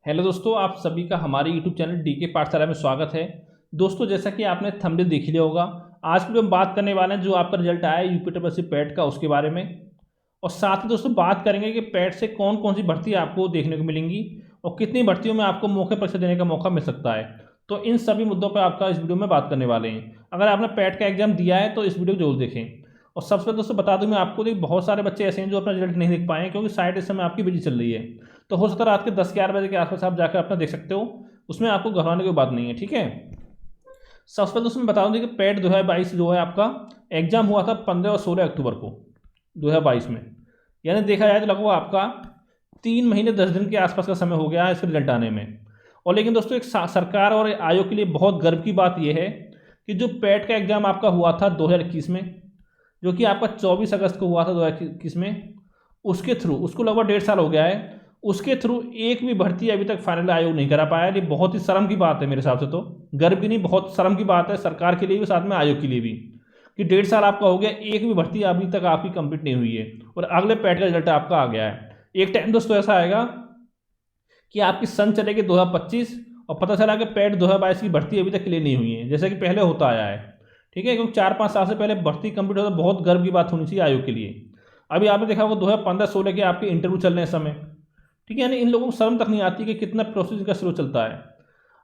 Hello दोस्तों, आप सभी का हमारे यूट्यूब चैनल डीके पाठशाला में स्वागत है। दोस्तों, जैसा कि आपने थंबनेल देख लिया होगा, आज की वीडियो में बात करने वाले हैं जो आपका रिजल्ट आया है यूपीट्रिपलसी पैट का, उसके बारे में। और साथ ही दोस्तों बात करेंगे कि पैट से कौन कौन सी भर्ती आपको देखने को मिलेंगी और कितनी भर्तियों में आपको मौके परीक्षा देने का मौका मिल सकता है। तो इन सभी मुद्दों पर आपका इस वीडियो में बात करने वाले हैं। अगर आपने पैट का एग्जाम दिया है तो इस वीडियो को जरूर देखें। और सबसे पहले दोस्तों बता दूं मैं आपको, देखिए बहुत सारे बच्चे ऐसे हैं जो अपना रिजल्ट नहीं देख पाए हैं क्योंकि साइट इस समय आपकी बिजी चल रही है। तो हो सकता है रात के 10-11 बजे के आसपास आप जाकर अपना देख सकते हो, उसमें आपको घबराने की बात नहीं है, ठीक है। सबसे पहले उसमें बता दूं कि पैट 2022 जो है आपका एग्जाम हुआ था 15 और 16 अक्टूबर को 2022 में। यानी देखा जाए तो लगभग आपका 3 महीने 10 दिन के आसपास का समय हो गया है इसके रिजल्ट आने में। और लेकिन दोस्तों एक सरकार और आयोग के लिए बहुत गर्व की बात यह है कि जो पैट का एग्जाम आपका हुआ था 2021 में, जो कि आपका 24 अगस्त को हुआ था 2021 में, उसके थ्रू उसको लगभग 1.5 साल हो गया है, उसके थ्रू एक भी भर्ती अभी तक फाइनल आयोग नहीं करा पाया। ये बहुत ही शर्म की बात है मेरे हिसाब से, तो गर्व की नहीं, बहुत शर्म की बात है सरकार के लिए भी, साथ में आयोग के लिए भी, कि 1.5 साल आपका हो गया, एक भी भर्ती अभी तक आपकी कंप्लीट नहीं हुई है और अगले पैट का रिजल्ट आपका आ गया है। एक टाइम दोस्तों ऐसा आएगा कि आपकी सन चलेगी 2025 और पता चला कि पैट 2022 की भर्ती अभी तक क्लियर नहीं हुई है, जैसे कि पहले होता आया है, ठीक है। क्योंकि 4-5 साल से पहले भर्ती कंप्लीट होता, बहुत गर्व की बात होनी चाहिए आयोग के लिए। अभी आपने देखा होगा 2015-16 के आपके इंटरव्यू चल रहे हैं इस समय, ठीक है। यानी इन लोगों को शर्म तक नहीं आती कि कितना प्रोसेस का स्लो चलता है।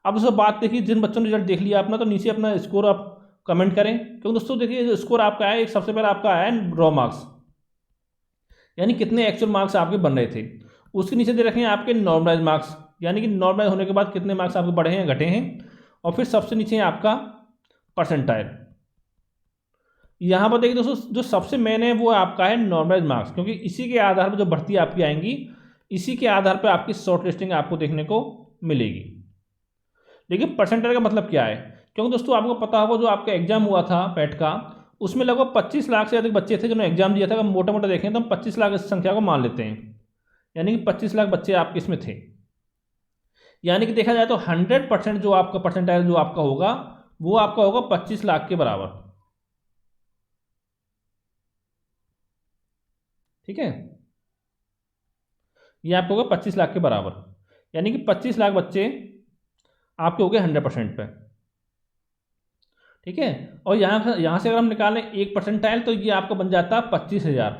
अब दोस्तों बात देखिए, जिन बच्चों ने रिजल्ट देख लिया अपना, तो नीचे अपना स्कोर आप कमेंट करें, क्योंकि दोस्तों देखिए स्कोर आपका है, एक सबसे पहले आपका आया है रॉ मार्क्स, यानी कितने एक्चुअल मार्क्स आपके बन रहे थे। उसके नीचे दे रखे हैं आपके नॉर्मलाइज मार्क्स, यानी कि नॉर्मलाइज होने के बाद कितने मार्क्स आपके बढ़े हैं घटे हैं। और फिर सबसे नीचे है आपका परसेंटाइल। यहाँ पर देखिए दोस्तों, जो सबसे मेन है वो आपका है नॉर्मलाइज मार्क्स, क्योंकि इसी के आधार पर जो भर्ती आपकी आएंगी, इसी के आधार पर आपकी शॉर्ट लिस्टिंग आपको देखने को मिलेगी। लेकिन परसेंटाइल का मतलब क्या है, क्योंकि दोस्तों आपको पता होगा जो आपका एग्जाम हुआ था पैट का, उसमें लगभग 25 लाख से अधिक बच्चे थे जिन्होंने एग्जाम दिया था। अगर मोटा मोटा देखें तो हम 25 लाख इस संख्या को मान लेते हैं, यानी कि 25 लाख बच्चे आपके इसमें थे। यानी कि देखा जाए तो 100% जो आपका परसेंटाइल जो आपका होगा, वो आपका होगा 25 लाख के बराबर, ठीक है। ये आपको होगा 25 लाख के बराबर, यानी कि 25 लाख बच्चे आपके हो गए 100% पे, ठीक है। और यहाँ से अगर हम निकालें एक परसेंटाइल, तो ये आपका बन जाता है 25,000,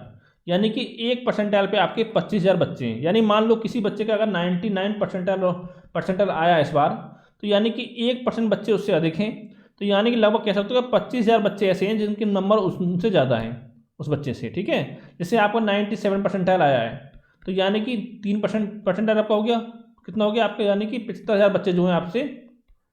यानी कि एक परसेंटाइल पे आपके 25,000 बच्चे हैं। यानी मान लो किसी बच्चे का अगर 99 परसेंटाइल आया इस बार, तो यानी कि 1% बच्चे उससे अधिक हैं, तो यानी कि लगभग कह सकते हो कि 25,000 बच्चे ऐसे हैं जिनके नंबर उनसे ज़्यादा हैं उस बच्चे से, ठीक है। जैसे आपको 97 परसेंटाइल आया है, तो यानी कि 3% आपका हो गया, कितना हो गया आपका, यानी कि 75,000 बच्चे जो हैं आपसे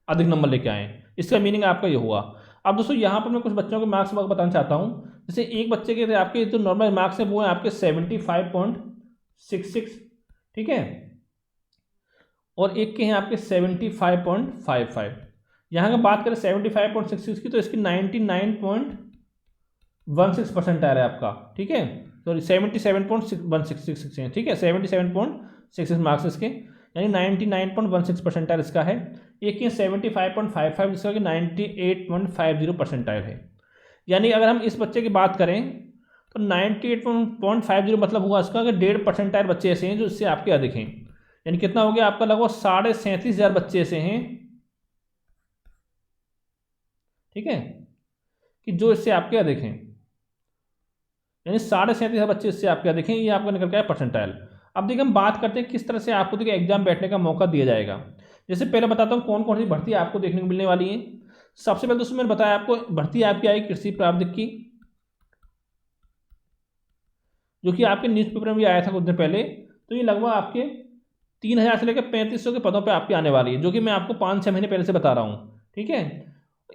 अधिक नंबर लेके आए हैं। इसका मीनिंग आपका ये हुआ। अब दोस्तों यहाँ पर मैं कुछ बच्चों के मार्क्स बताना चाहता हूँ। जैसे एक बच्चे के आपके जो नॉर्मल मार्क्स हैं वो हैं आपके 75.66, ठीक है। और एक के हैं आपके 75.55। यहाँ का बात करें 75.66 की, तो इसकी 99.16 परसेंटाइल है आपका, ठीक है। सॉरी 77.166 है, ठीक है, 77.66 मार्क्स इसके, यानी 99.16 परसेंटाइल इसका है। एक की 75.55 जिसका कि 98.50 परसेंटाइल है। यानी अगर हम इस बच्चे की बात करें तो 98.50 मतलब हुआ इसका कि 1.5 परसेंटाइल बच्चे ऐसे हैं जो इससे आपके अधिक हैं। यानी कितना हो गया आपका, लगभग 37,500 बच्चे ऐसे हैं, ठीक है, कि जो इससे आपके अधिक हैं। यानी 37,500 बच्चे इससे आपके अधिक हैं, ये आपका निकल गया परसेंटाइल। अब देखिए हम बात करते हैं किस तरह से आपको देखिए एग्जाम बैठने का मौका दिया जाएगा। जैसे पहले बताता हूँ कौन कौन सी भर्ती आपको देखने को मिलने वाली है। सबसे पहले दोस्तों मैंने बताया आपको भर्ती आपकी आएगी कृषि प्रावधिक की, जो कि आपके न्यूज़पेपर में भी आया था कुछ दिन पहले। तो ये लगभग आपके 3,000 से लेकर 3,500 के पदों पर आपकी आने वाली है, जो कि मैं आपको 5-6 महीने पहले से बता रहा हूँ, ठीक है।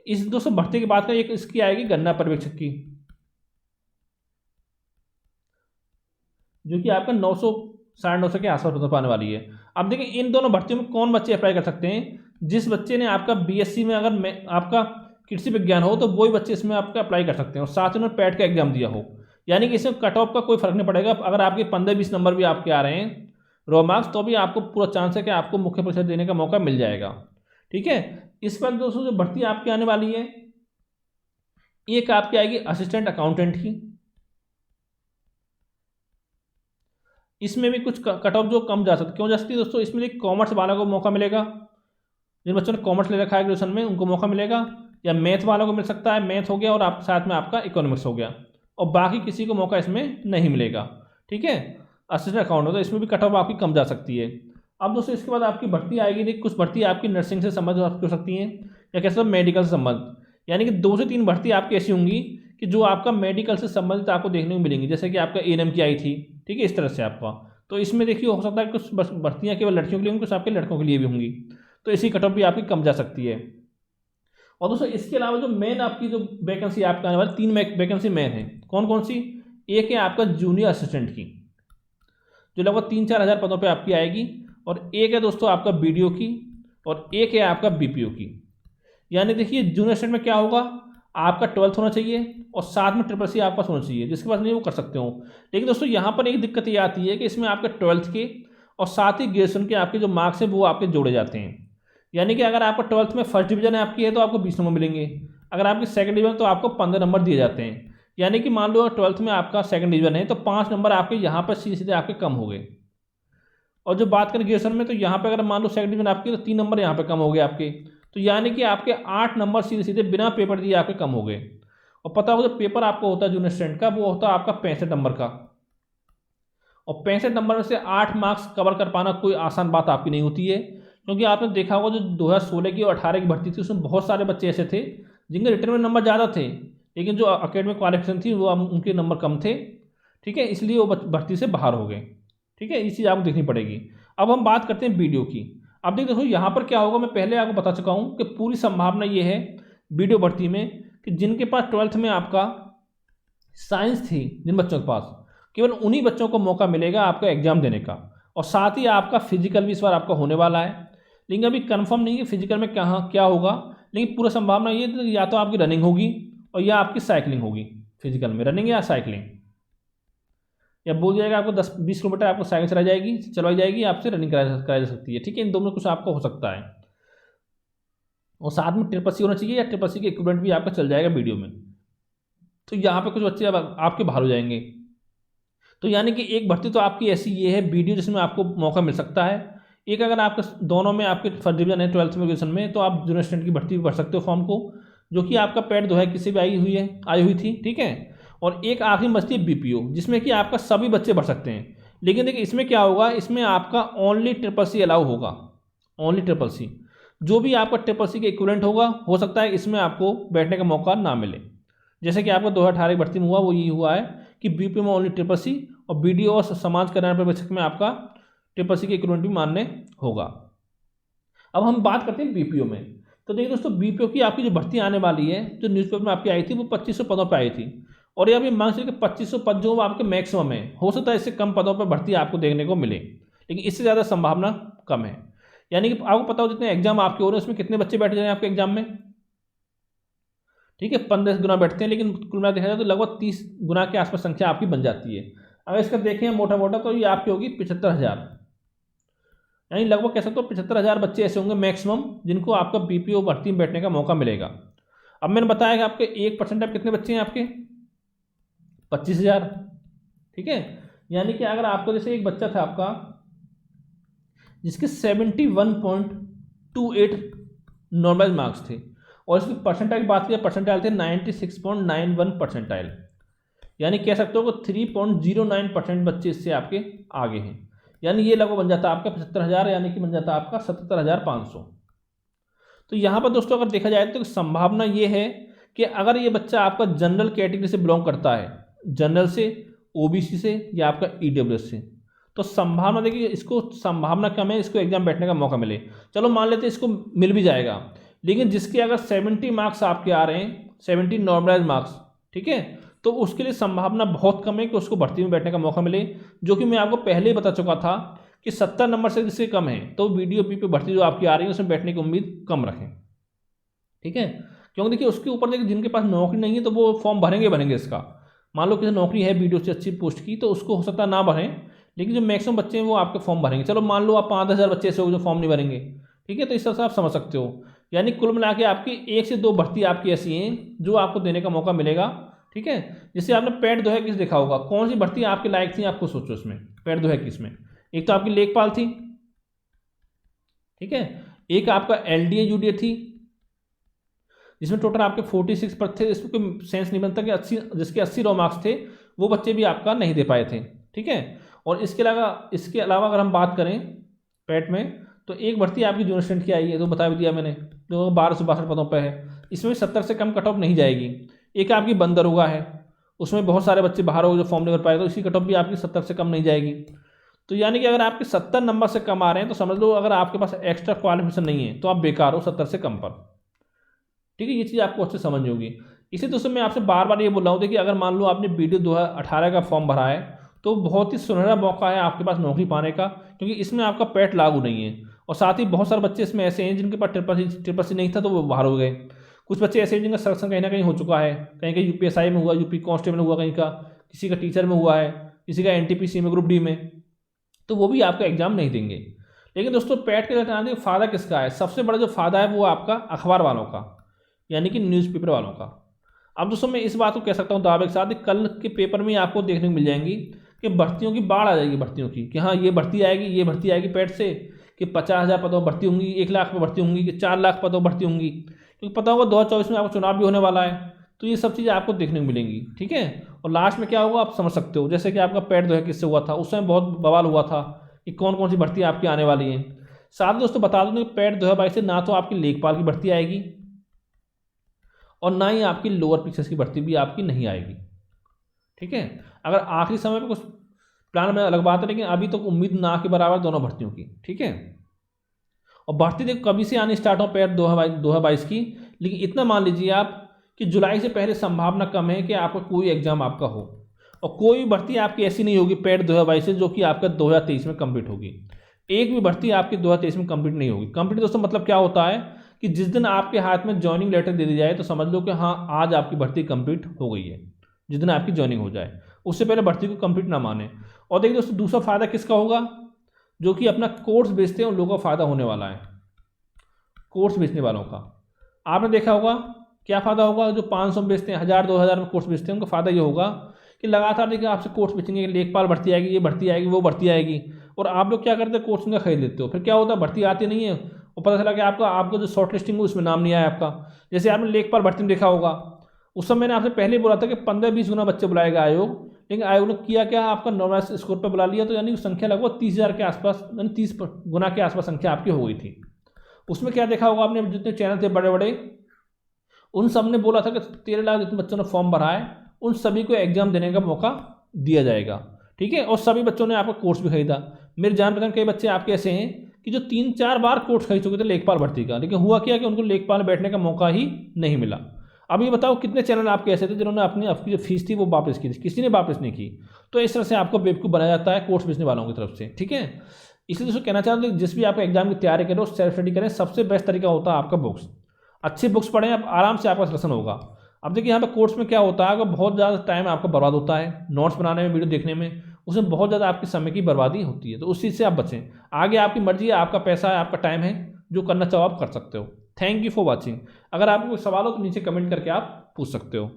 इस दोस्तों भर्ती की बात करें, एक इसकी आएगी गन्ना पर्यवेक्षक की, जो कि आपका 900 950 के आसपास पदों पर आने वाली है। अब देखिए इन दोनों भर्तियों में कौन बच्चे अप्लाई कर सकते हैं, जिस बच्चे ने आपका बीएससी में अगर आपका कृषि विज्ञान हो तो वही बच्चे इसमें आपका अप्लाई कर सकते हैं, और साथ ही उन्होंने पैट का एग्जाम दिया हो। यानी कि इसमें कट ऑफ का कोई फर्क नहीं पड़ेगा, अगर आपके 15-20 नंबर भी आपके आ रहे हैं रॉ मार्क्स, तो भी आपको पूरा चांस है कि आपको मुख्य परीक्षा देने का मौका मिल जाएगा, ठीक है। इस पर दोस्तों जो भर्ती आपकी आने वाली है, एक आपकी आएगी असिस्टेंट अकाउंटेंट की, इसमें भी कुछ कट ऑफ जो कम जा सकती, क्यों जा सकती है दोस्तों, इसमें एक कॉमर्स वालों को मौका मिलेगा, जिन बच्चों ने कॉमर्स ले रखा है ग्रेजुएशन में उनको मौका मिलेगा, या मैथ वालों को मिल सकता है, मैथ हो गया और आप साथ में आपका इकोनॉमिक्स हो गया, और बाकी किसी को मौका इसमें नहीं मिलेगा। ठीक है, असिस्टेंट अकाउंट हो तो इसमें भी कट ऑफ आपकी कम जा सकती है। अब दोस्तों इसके बाद आपकी भर्ती आएगी, देखिए कुछ भर्ती आपकी नर्सिंग से संबंधित आपकी हो सकती हैं, या कैसे मेडिकल से संबंध, यानी कि 2 से 3 भर्ती आपकी ऐसी होंगी कि जो आपका मेडिकल से संबंधित आपको देखने को मिलेंगी, जैसे कि आपका एएनएम की आई थी। ठीक है, इस तरह से आपका, तो इसमें देखिए हो सकता है कुछ भर्तियाँ केवल लड़कियों के लिए होंगी, कुछ आपके लड़कों के लिए भी होंगी, तो इसी कट ऑफ भी आपकी कम जा सकती है। और दोस्तों इसके अलावा जो मेन आपकी जो वैकेंसी आपका आने वाली 3 वैकेंसी मेन है, कौन कौन सी, एक है आपका जूनियर असिस्टेंट की, जो लगभग 3-4 हज़ार पदों पे आपकी आएगी, और एक है दोस्तों आपका बीडीओ की, और एक है आपका बीपीओ की। यानी देखिए जूनियर असिस्टेंट में क्या होगा, आपका 12th होना चाहिए और साथ में CCC आपका होना चाहिए, जिसके पास नहीं वो कर सकते हो। लेकिन दोस्तों यहाँ पर एक दिक्कत ये आती है कि इसमें आपके 12th के और साथ ही ग्रेजुएशन के आपके जो मार्क्स हैं वो आपके जोड़े जाते हैं। यानी कि अगर आपका 12th में फर्स्ट डिवीजन है आपकी है तो आपको 20 नंबर मिलेंगे, अगर आपकी सेकंड डिवीजन तो आपको 15 नंबर दिए जाते हैं। यानी कि मान लो 12th में आपका सेकंड डिवीजन है तो 5 नंबर आपके यहाँ पर सीधे सीधे आपके कम हो गए। और जो बात करें ग्रेजुएशन में, तो यहाँ पे अगर मान लो सेकंड डिवीजन आपकी तो 3 नंबर यहाँ पे कम हो गए आपके, तो यानी कि आपके 8 नंबर सीधे सीधे बिना पेपर दिए आपके कम हो गए। और पता होगा जो पेपर आपको होता है जूनियर स्टूडेंट का, वो होता है आपका 65 नंबर का, और 65 नंबर में से 8 मार्क्स कवर कर पाना कोई आसान बात आपकी नहीं होती है। क्योंकि आपने देखा होगा जो 2016 की और 18 की भर्ती थी उसमें बहुत सारे बच्चे ऐसे थे जिनके रिटर्न में नंबर ज़्यादा थे, लेकिन जो अकेडमिक क्वालिफिकेशन थी वो उनके नंबर कम थे। ठीक है, इसलिए वो भर्ती से बाहर हो गए। ठीक है, ये चीज़ आपको देखनी पड़ेगी। अब हम बात करते हैं वीडियो की। अब देखो यहाँ पर क्या होगा, मैं पहले आपको बता चुका हूँ कि पूरी संभावना ये है वीडियो भर्ती में कि जिनके पास 12th में आपका साइंस थी, जिन बच्चों के पास, केवल उन्हीं बच्चों को मौका मिलेगा आपका एग्जाम देने का, और साथ ही आपका फिजिकल भी इस बार आपका होने वाला है। लेकिन अभी कंफर्म नहीं है फिजिकल में कहाँ क्या होगा, लेकिन पूरा संभावना ये है या तो आपकी रनिंग होगी और या आपकी साइकिलिंग होगी, फिजिकल में रनिंग या साइकिलिंग, या बोल जाएगा आपको 10-20 किलोमीटर आपको साइकिल चलाई जाएगी, चलवाई जाएगी, आपसे रनिंग कराई जा सकती है। ठीक है, इन दोनों में कुछ आपका हो सकता है, और साथ में CCC होना चाहिए, या CCC के इक्विपमेंट भी आपका चल जाएगा वीडियो में। तो यहाँ पे कुछ बच्चे अब आपके बाहर हो जाएंगे। तो यानी कि एक भर्ती तो आपकी ऐसी ये है वीडियो, जिसमें आपको मौका मिल सकता है। एक अगर आपके दोनों में आपके फर्स्ट डिवीजन है 12th में ग्रेजुएशन में, तो आप जूनियर स्टूडेंट की भर्ती भी भर सकते हो फॉर्म को, जो कि आपका पैड 2021 से भी आई हुई थी। ठीक है, और एक आखिरी बचती है बीपीओ, जिसमें कि आपका सभी बच्चे भर सकते हैं। लेकिन देखिए इसमें क्या होगा, इसमें आपका ओनली CCC अलाउ होगा, ओनली CCC। जो भी आपका CCC के इक्विवेलेंट होगा, हो सकता है इसमें आपको बैठने का मौका ना मिले। जैसे कि आपको 2018 की भर्ती में हुआ, वो ये हुआ है कि बीपीओ में ओनली CCC और बीडीओ और समाज कल्याण पर्यवेक्षक में आपका CCC के इक्विवेलेंट भी मान्य होगा। अब हम बात करते हैं बीपीओ में। तो देखिए दोस्तों बीपीओ की आपकी जो भर्ती आने वाली है, जो न्यूज़पेपर में आपकी आई थी, वो 2500 पदों पर आई थी, और ये अभी मान चलिए कि 2500 पद जो आपके मैक्सिमम है, हो सकता है इससे कम पदों पर भर्ती आपको देखने को मिले, लेकिन इससे ज़्यादा संभावना कम है। यानी कि आपको पता हो जितने एग्जाम आपके हो रहे हैं उसमें कितने बच्चे बैठ जाए आपके एग्जाम में। ठीक है, 15 गुना बैठते हैं, लेकिन कुल मिला देखा जाए तो लगभग 30 गुना के आसपास संख्या आपकी बन जाती है। अगर इसका देखें मोटा मोटा तो ये आपकी होगी 75,000, यानी लगभग कह सकते हो 75,000 बच्चे ऐसे होंगे मैक्सिमम जिनको आपका बीपीओ भर्ती में बैठने का मौका मिलेगा। अब मैंने बताया कि आपके 1% आप कितने बच्चे हैं आपके 25,000। ठीक है, यानी कि अगर आपको जैसे एक बच्चा था आपका जिसके 71.28 नॉर्मल मार्क्स थे, और इसकी परसेंटाइल बात की परसेंटाइल थे 96.91 परसेंटाइल, यानी कह सकते हो कि 3.09% बच्चे इससे आपके आगे हैं। यानी ये लगभग बन जाता है आपका 75,000, यानी कि बन जाता है आपका 77,500। तो यहाँ पर दोस्तों अगर देखा जाए तो संभावना ये है कि अगर ये बच्चा आपका जनरल कैटेगरी से बिलोंग करता है, जनरल से, ओबीसी से, या आपका ईडब्ल्यूएस से, तो संभावना देखिए इसको संभावना कम है इसको एग्जाम बैठने का मौका मिले। चलो मान लेते हैं इसको मिल भी जाएगा, लेकिन जिसके अगर 70 मार्क्स आपके आ रहे हैं, 70 नॉर्मलाइज मार्क्स, ठीक है, तो उसके लिए संभावना बहुत कम है कि उसको भर्ती में बैठने का मौका मिले, जो कि मैं आपको पहले ही बता चुका था कि 70 नंबर से जिससे कम है तो वीडियो पे भर्ती जो आपकी आ रही है उसमें बैठने की उम्मीद कम रखें। ठीक है, क्योंकि देखिए उसके ऊपर देखिए जिनके पास नौकरी नहीं है तो वो फॉर्म भरेंगे इसका। मान लो किसी नौकरी है वीडियो से अच्छी पोस्ट की, तो उसको हो सकता है ना भरें, लेकिन जो मैक्सिमम बच्चे हैं वो आपके फॉर्म भरेंगे। चलो मान लो आप 5,000 बच्चे ऐसे हो जो फॉर्म नहीं भरेंगे, ठीक है, तो इस तरह से आप समझ सकते हो। यानी कुल मिला के आपकी 1 से 2 भर्ती आपकी ऐसी हैं जो आपको देने का मौका मिलेगा। ठीक है, जैसे आपने पैड 2021 देखा होगा, कौन सी भर्ती आपके लायक थी आपको सोचो उसमें। पैट 2021 में। एक तो आपकी लेखपाल थी, ठीक है, एक आपका एलडीए यूडीए थी, जिसमें टोटल आपके 46 पद थे। इसमें कोई सेंस नहीं बनता कि 80, जिसके 80 रो मार्क्स थे वो बच्चे भी आपका नहीं दे पाए थे, ठीक है। और इसके अलावा अगर हम बात करें पैट में, तो एक भर्ती आपकी जूनियर स्टूडेंट की आई है, तो बता भी दिया मैंने, जो 1262 पदों पर है। इसमें 70 से कम कट ऑफ नहीं जाएगी। एक आपकी बंद दरोगा है, उसमें बहुत सारे बच्चे बाहर हो जो फॉर्म नहीं भर पाए, तो इसकी कट ऑफ भी आपकी 70 से कम नहीं जाएगी। तो यानी कि अगर आपके 70 नंबर से कम आ रहे हैं तो समझ लो अगर आपके पास एक्स्ट्रा क्वालिफिकेशन नहीं है तो आप बेकार हो 70 से कम पर, ठीक है। ये चीज़ आपको अच्छे समझ होगी। इसी दोस्तों मैं आपसे बार बार ये बोल रहा हूँ, देखिए अगर मान लो आपने BDO 2018 का फॉर्म भरा है तो बहुत ही सुनहरा मौका है आपके पास नौकरी पाने का, क्योंकि इसमें आपका पैट लागू नहीं है। और साथ ही बहुत सारे बच्चे इसमें ऐसे हैं जिनके पास ट्रिपल सी नहीं था तो वो बाहर हो गए। कुछ बच्चे ऐसे हैं जिनका सिलेक्शन कहीं ना कहीं हो चुका है, कहीं कहीं UPSI में हुआ, यूपी कांस्टेबल में हुआ, कहीं का किसी का टीचर में हुआ है, किसी का NTPC में, ग्रुप D में, तो वो भी आपका एग्जाम नहीं देंगे। लेकिन दोस्तों पैट के लिए फ़ायदा किसका है? सबसे बड़ा जो फ़ायदा है वो आपका अखबार वालों का, यानी कि न्यूज़पेपर वालों का। अब दोस्तों मैं इस बात को कह सकता हूँ दावे के साथ, कल के पेपर में आपको देखने को मिल जाएंगी कि भर्तियों की बाढ़ आ जाएगी, भर्तियों की, कि हाँ ये भर्ती आएगी, ये भर्ती आएगी पैट से, कि 50,000 पदों भर्ती होंगी, 1 लाख पर भर्ती होंगी, कि 4 लाख पदों भर्ती होंगी, क्योंकि पता होगा 2024 में आपको चुनाव भी होने वाला है। तो ये सब चीज़ें आपको देखने को मिलेंगी, ठीक है। और लास्ट में क्या होगा आप समझ सकते हो, जैसे कि आपका पैट 2021 से हुआ था, उस समय बहुत बवाल हुआ था कि कौन कौन सी भर्ती आपकी आने वाली है। साथ ही दोस्तों बता दूँ कि पैट 2022 से ना तो आपकी लेखपाल की भर्ती आएगी और ना ही आपकी लोअर पिक्चर्स की भर्ती भी आपकी नहीं आएगी, ठीक है। अगर आखिरी समय पर कुछ प्लान में अलग बात है, लेकिन अभी तो उम्मीद ना के बराबर दोनों भर्तियों की, ठीक है। और भर्ती देखो कभी से आनी स्टार्ट हो पैट 2022 की, लेकिन इतना मान लीजिए आप कि जुलाई से पहले संभावना कम है कि आपका कोई एग्जाम आपका हो, और कोई भर्ती आपकी ऐसी नहीं होगी पैट 2022 से जो कि आपका 2023 में कंप्लीट होगी। एक भी भर्ती आपकी 2023 में कंप्लीट नहीं होगी। कंप्लीट दोस्तों मतलब क्या होता है कि जिस दिन आपके हाथ में ज्वाइनिंग लेटर दे दी जाए तो समझ लो कि हाँ आज आपकी भर्ती कंप्लीट हो गई है, जिस दिन आपकी ज्वाइनिंग हो जाए, उससे पहले भर्ती को कंप्लीट ना माने। और देखिए दोस्तों दूसरा फायदा किसका होगा, जो कि अपना कोर्स बेचते हैं उन लोगों का फायदा होने वाला है, कोर्स बेचने वालों का। आपने देखा होगा क्या फ़ायदा होगा, जो 500 में बेचते हैं, 1000-2000 में कोर्स बेचते हैं, उनका फ़ायदा ये होगा कि लगातार देखिए आपसे कोर्स बेचेंगे, लेखपाल भर्ती आएगी, ये भर्ती आएगी, वो भर्ती आएगी, और आप लोग क्या करते हैं कोर्स उनका खरीद लेते हो। फिर क्या होता है भर्ती आती नहीं है और पता चला कि आपका जो शॉर्ट लिस्टिंग है उसमें नाम नहीं आया आपका। जैसे आपने लेखपाल भर्ती में देखा होगा, उस समय मैंने आपसे पहले बोला था कि 15-20 गुना बच्चे बुलाएगा आयोग, लेकिन आयोग ने किया क्या, आपका नॉर्मल स्कोर पर बुला लिया, तो यानी संख्या लगभग 30,000 के आसपास, यानी 30 गुना के आसपास संख्या आपकी हो गई थी। उसमें क्या देखा होगा आपने, जितने चैनल थे बड़े बड़े, उन सब ने बोला था कि 13 लाख जितने बच्चों ने फॉर्म भरा है उन सभी को एग्जाम देने का मौका दिया जाएगा, ठीक है। और सभी बच्चों ने आपका कोर्स भी खरीदा। मेरे जान पहचान कई बच्चे आपके ऐसे हैं कि जो 3-4 बार कोर्स खरीद चुके थे लेखपाल भर्ती का, लेकिन हुआ क्या कि उनको लेखपाल में बैठने का मौका ही नहीं मिला। अब ये बताओ कितने चैनल आपके ऐसे थे जिन्होंने आपकी जो फीस थी वो वापस की थी, किसी ने वापस नहीं की। तो इस तरह से आपको बेवकूफ़ बनाया जाता है कोर्स बेचने वालों की तरफ से, ठीक है। इसलिए दोस्तों कहना चाहता हूँ जिस भी आप एग्जाम की तैयारी करें सेल्फ स्टडी करें, सबसे बेस्ट तरीका होता है आपका बुक्स। अच्छी बुक्स पढ़ें, आप आराम से आपका सिलेक्शन होगा। अब देखिए यहाँ पे कोर्स में क्या होता है, अगर बहुत ज़्यादा टाइम आपका बर्बाद होता है नोट्स बनाने में, वीडियो देखने में, उसमें बहुत ज़्यादा आपके समय की बर्बादी होती है, तो उस चीज़ से आप बचें। आगे आपकी मर्जी है, आपका पैसा है, आपका टाइम है, जो करना चाहो आप कर सकते हो। Thank you for watching. अगर आपको कोई सवाल हो तो नीचे कमेंट करके आप पूछ सकते हो।